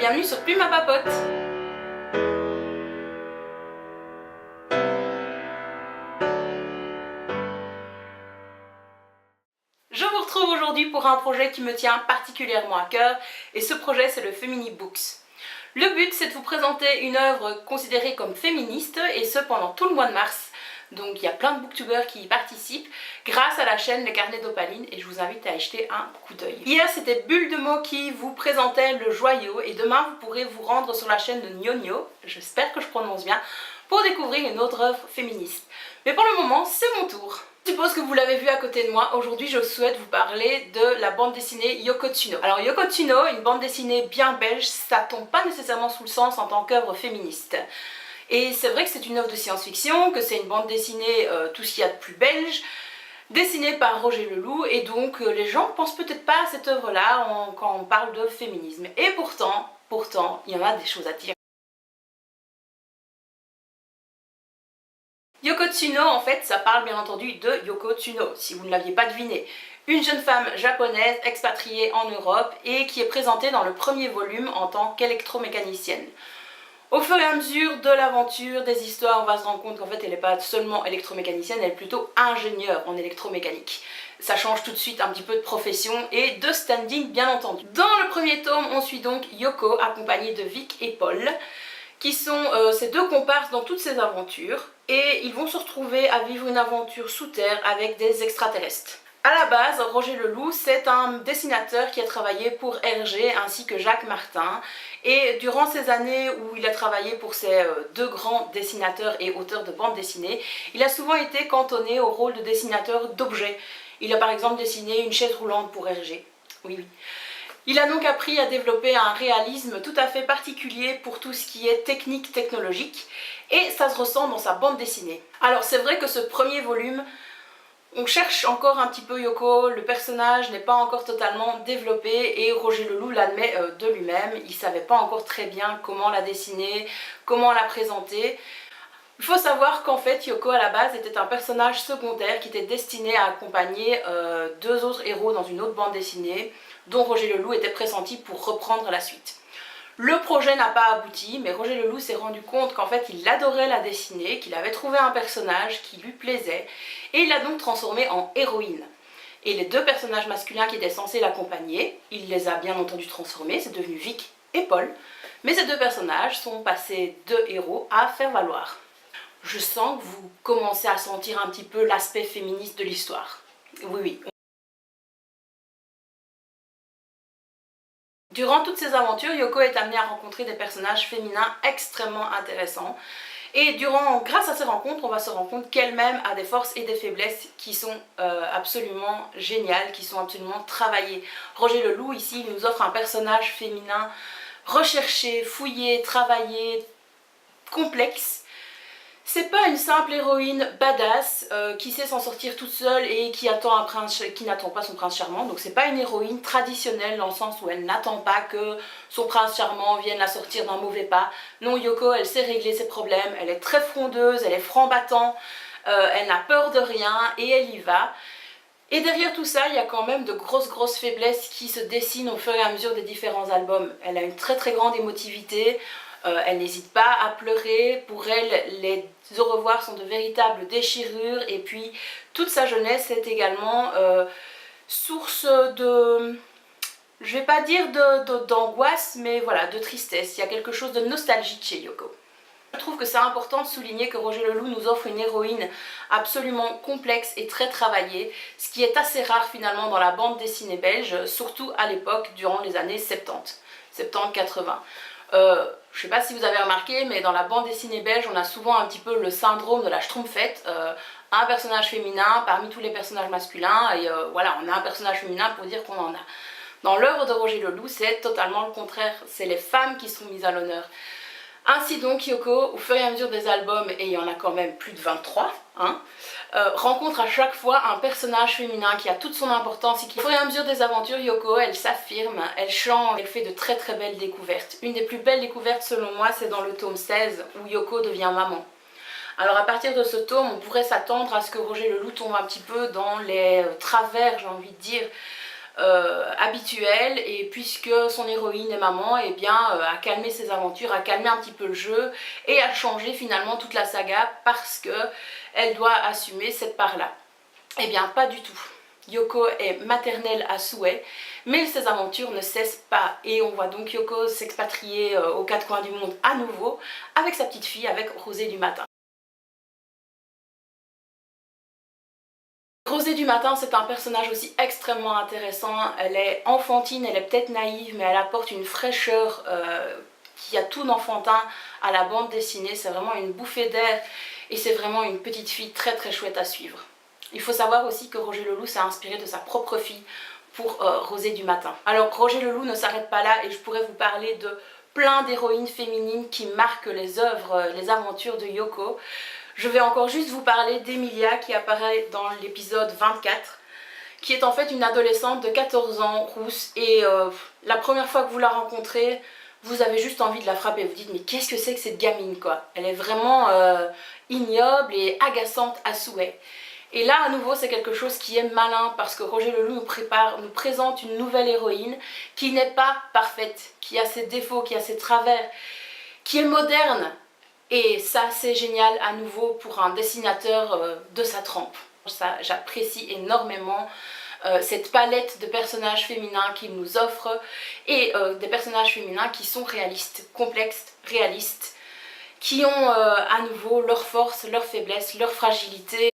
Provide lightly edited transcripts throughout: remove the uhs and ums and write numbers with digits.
bienvenue sur Plume à Papote. Je vous retrouve aujourd'hui pour un projet qui me tient particulièrement à cœur et ce projet c'est le Femini Books. Le but c'est de vous présenter une œuvre considérée comme féministe et ce pendant tout le mois de mars. Donc il y a plein de booktubeurs qui y participent grâce à la chaîne Les Carnets d'Opaline et je vous invite à y jeter un coup d'œil. Hier c'était Bulle de mots qui vous présentait le joyau et demain vous pourrez vous rendre sur la chaîne de Gnogno, j'espère que je prononce bien, pour découvrir une autre œuvre féministe. Mais pour le moment c'est mon tour. Je suppose que vous l'avez vu à côté de moi, aujourd'hui je souhaite vous parler de la bande dessinée Yoko Tsuno. Alors Yoko Tsuno, une bande dessinée bien belge, ça tombe pas nécessairement sous le sens en tant qu'œuvre féministe. Et c'est vrai que c'est une œuvre de science-fiction, que c'est une bande dessinée tout ce qu'il y a de plus belge, dessinée par Roger Leloup, et donc les gens pensent peut-être pas à cette œuvre-là quand on parle de féminisme. Et pourtant, il y en a des choses à dire. Yoko Tsuno, en fait, ça parle bien entendu de Yoko Tsuno, si vous ne l'aviez pas deviné. Une jeune femme japonaise expatriée en Europe et qui est présentée dans le premier volume en tant qu'électromécanicienne. Au fur et à mesure de l'aventure, des histoires, on va se rendre compte qu'en fait elle n'est pas seulement électromécanicienne, elle est plutôt ingénieure en électromécanique. Ça change tout de suite un petit peu de profession et de standing bien entendu. Dans le premier tome, on suit donc Yoko accompagnée de Vic et Paul, qui sont ces deux comparses dans toutes ces aventures et ils vont se retrouver à vivre une aventure sous terre avec des extraterrestres. A la base, Roger Leloup, c'est un dessinateur qui a travaillé pour Hergé ainsi que Jacques Martin. Et durant ces années où il a travaillé pour ces deux grands dessinateurs et auteurs de bande dessinée, il a souvent été cantonné au rôle de dessinateur d'objets. Il a par exemple dessiné une chaise roulante pour Hergé. Oui. Il a donc appris à développer un réalisme tout à fait particulier pour tout ce qui est technique technologique. Et ça se ressent dans sa bande dessinée. Alors c'est vrai que ce premier volume, on cherche encore un petit peu Yoko, le personnage n'est pas encore totalement développé et Roger Leloup l'admet de lui-même, il ne savait pas encore très bien comment la dessiner, comment la présenter. Il faut savoir qu'en fait Yoko à la base était un personnage secondaire qui était destiné à accompagner deux autres héros dans une autre bande dessinée dont Roger Leloup était pressenti pour reprendre la suite. Le projet n'a pas abouti, mais Roger Leloup s'est rendu compte qu'en fait il adorait la dessiner, qu'il avait trouvé un personnage qui lui plaisait, et il l'a donc transformée en héroïne. Et les deux personnages masculins qui étaient censés l'accompagner, il les a bien entendu transformés, c'est devenu Vic et Paul, mais ces deux personnages sont passés de héros à faire valoir. Je sens que vous commencez à sentir un petit peu l'aspect féministe de l'histoire. Oui. Durant toutes ces aventures, Yoko est amenée à rencontrer des personnages féminins extrêmement intéressants. Et grâce à ces rencontres, on va se rendre compte qu'elle-même a des forces et des faiblesses qui sont absolument géniales, qui sont absolument travaillées. Roger Leloup, ici, il nous offre un personnage féminin recherché, fouillé, travaillé, complexe. C'est pas une simple héroïne badass qui sait s'en sortir toute seule et qui n'attend pas son prince charmant. Donc c'est pas une héroïne traditionnelle dans le sens où elle n'attend pas que son prince charmant vienne la sortir d'un mauvais pas. Non, Yoko, elle sait régler ses problèmes, elle est très frondeuse, elle est franc-battant, elle n'a peur de rien et elle y va. Et derrière tout ça, il y a quand même de grosses faiblesses qui se dessinent au fur et à mesure des différents albums. Elle a une très grande émotivité. Elle n'hésite pas à pleurer, pour elle les au revoir sont de véritables déchirures et puis toute sa jeunesse est également source de, je vais pas dire d'angoisse mais voilà, de tristesse. Il y a quelque chose de nostalgique chez Yoko. Je trouve que c'est important de souligner que Roger Leloup nous offre une héroïne absolument complexe et très travaillée, ce qui est assez rare finalement dans la bande dessinée belge, surtout à l'époque durant les années 70-80. Je sais pas si vous avez remarqué, mais dans la bande dessinée belge, on a souvent un petit peu le syndrome de la Schtroumpfette, un personnage féminin parmi tous les personnages masculins, et voilà, on a un personnage féminin pour dire qu'on en a. Dans l'œuvre de Roger Leloup, c'est totalement le contraire, c'est les femmes qui sont mises à l'honneur. Ainsi donc, Yoko, au fur et à mesure des albums, et il y en a quand même plus de 23, rencontre à chaque fois un personnage féminin qui a toute son importance et qui, au fur et à mesure des aventures, Yoko, elle s'affirme, elle chante, elle fait de très belles découvertes. Une des plus belles découvertes selon moi, c'est dans le tome 16 où Yoko devient maman. Alors à partir de ce tome, on pourrait s'attendre à ce que Roger Leloup tombe un petit peu dans les travers, j'ai envie de dire, habituelle, et puisque son héroïne est maman, et bien à calmer ses aventures, à calmer un petit peu le jeu et à changer finalement toute la saga parce que elle doit assumer cette part-là. Eh bien pas du tout. Yoko est maternelle à souhait, mais ses aventures ne cessent pas et on voit donc Yoko s'expatrier aux quatre coins du monde à nouveau avec sa petite fille, avec Rosée du Matin. Rosée du Matin, c'est un personnage aussi extrêmement intéressant. Elle est enfantine, elle est peut-être naïve, mais elle apporte une fraîcheur qui a tout d'enfantin à la bande dessinée. C'est vraiment une bouffée d'air et c'est vraiment une petite fille très très chouette à suivre. Il faut savoir aussi que Roger Le Loup s'est inspiré de sa propre fille pour Rosée du Matin. Alors Roger Le Loup ne s'arrête pas là et je pourrais vous parler de plein d'héroïnes féminines qui marquent les œuvres, les aventures de Yoko. Je vais encore juste vous parler d'Emilia qui apparaît dans l'épisode 24, qui est en fait une adolescente de 14 ans, rousse, et la première fois que vous la rencontrez, vous avez juste envie de la frapper. Vous dites mais qu'est-ce que c'est que cette gamine quoi? Elle est vraiment ignoble et agaçante à souhait. Et là à nouveau c'est quelque chose qui est malin parce que Roger Le Loup nous présente une nouvelle héroïne qui n'est pas parfaite, qui a ses défauts, qui a ses travers, qui est moderne. Et ça c'est génial à nouveau pour un dessinateur de sa trempe. J'apprécie énormément cette palette de personnages féminins qu'il nous offre et des personnages féminins qui sont réalistes, complexes, réalistes, qui ont à nouveau leur force, leur faiblesse, leur fragilité.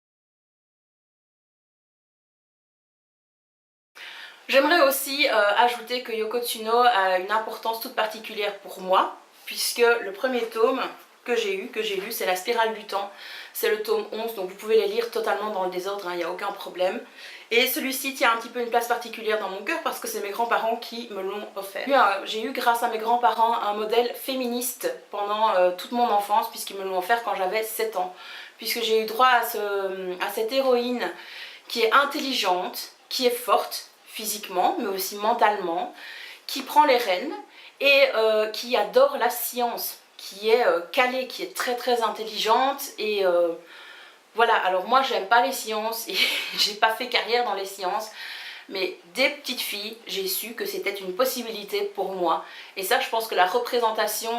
J'aimerais aussi ajouter que Yoko Tsuno a une importance toute particulière pour moi, puisque le premier tome que j'ai lu, c'est La Spirale du Temps. C'est le tome 11, donc vous pouvez les lire totalement dans le désordre, il n'y a aucun problème. Et celui-ci tient un petit peu une place particulière dans mon cœur parce que c'est mes grands-parents qui me l'ont offert. J'ai eu grâce à mes grands-parents un modèle féministe pendant toute mon enfance, puisqu'ils me l'ont offert quand j'avais 7 ans. Puisque j'ai eu droit à cette héroïne qui est intelligente, qui est forte, physiquement mais aussi mentalement, qui prend les rênes et qui adore la science, qui est calée, qui est très très intelligente et voilà. Alors moi j'aime pas les sciences et j'ai pas fait carrière dans les sciences, mais dès petite fille j'ai su que c'était une possibilité pour moi et ça je pense que la représentation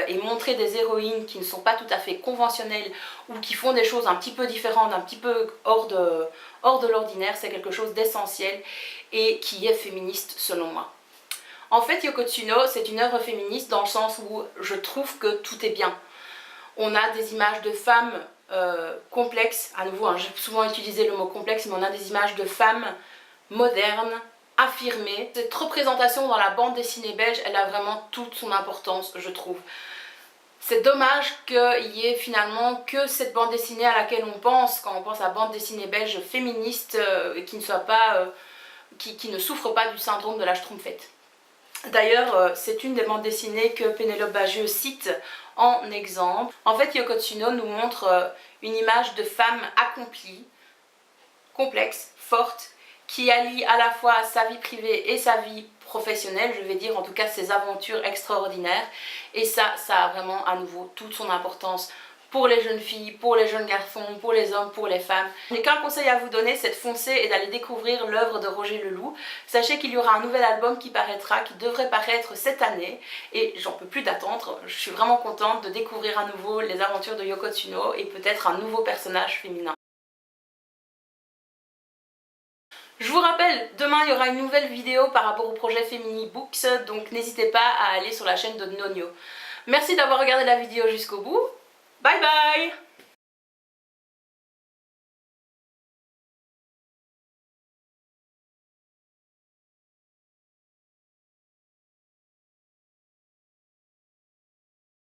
et montrer des héroïnes qui ne sont pas tout à fait conventionnelles ou qui font des choses un petit peu différentes, un petit peu hors de l'ordinaire, c'est quelque chose d'essentiel et qui est féministe selon moi. En fait Yoko Tsuno c'est une œuvre féministe dans le sens où je trouve que tout est bien. On a des images de femmes complexes, à nouveau j'ai souvent utilisé le mot complexe, mais on a des images de femmes moderne, affirmée. Cette représentation dans la bande dessinée belge, elle a vraiment toute son importance, je trouve. C'est dommage qu'il y ait finalement que cette bande dessinée à laquelle on pense quand on pense à bande dessinée belge féministe qui ne soit pas, qui ne souffre pas du syndrome de la Schtroumpfette. D'ailleurs, c'est une des bandes dessinées que Pénélope Bagieux cite en exemple. En fait, Yoko Tsuno nous montre une image de femme accomplie, complexe, forte, qui allie à la fois sa vie privée et sa vie professionnelle, je vais dire en tout cas ses aventures extraordinaires. Et ça a vraiment à nouveau toute son importance pour les jeunes filles, pour les jeunes garçons, pour les hommes, pour les femmes. Je n'ai qu'un conseil à vous donner, c'est de foncer et d'aller découvrir l'œuvre de Roger Le Loup. Sachez qu'il y aura un nouvel album qui paraîtra, qui devrait paraître cette année et j'en peux plus d'attendre. Je suis vraiment contente de découvrir à nouveau les aventures de Yoko Tsuno et peut-être un nouveau personnage féminin. Je vous rappelle, demain il y aura une nouvelle vidéo par rapport au projet Femini Books, donc n'hésitez pas à aller sur la chaîne de Nonio. Merci d'avoir regardé la vidéo jusqu'au bout. Bye bye!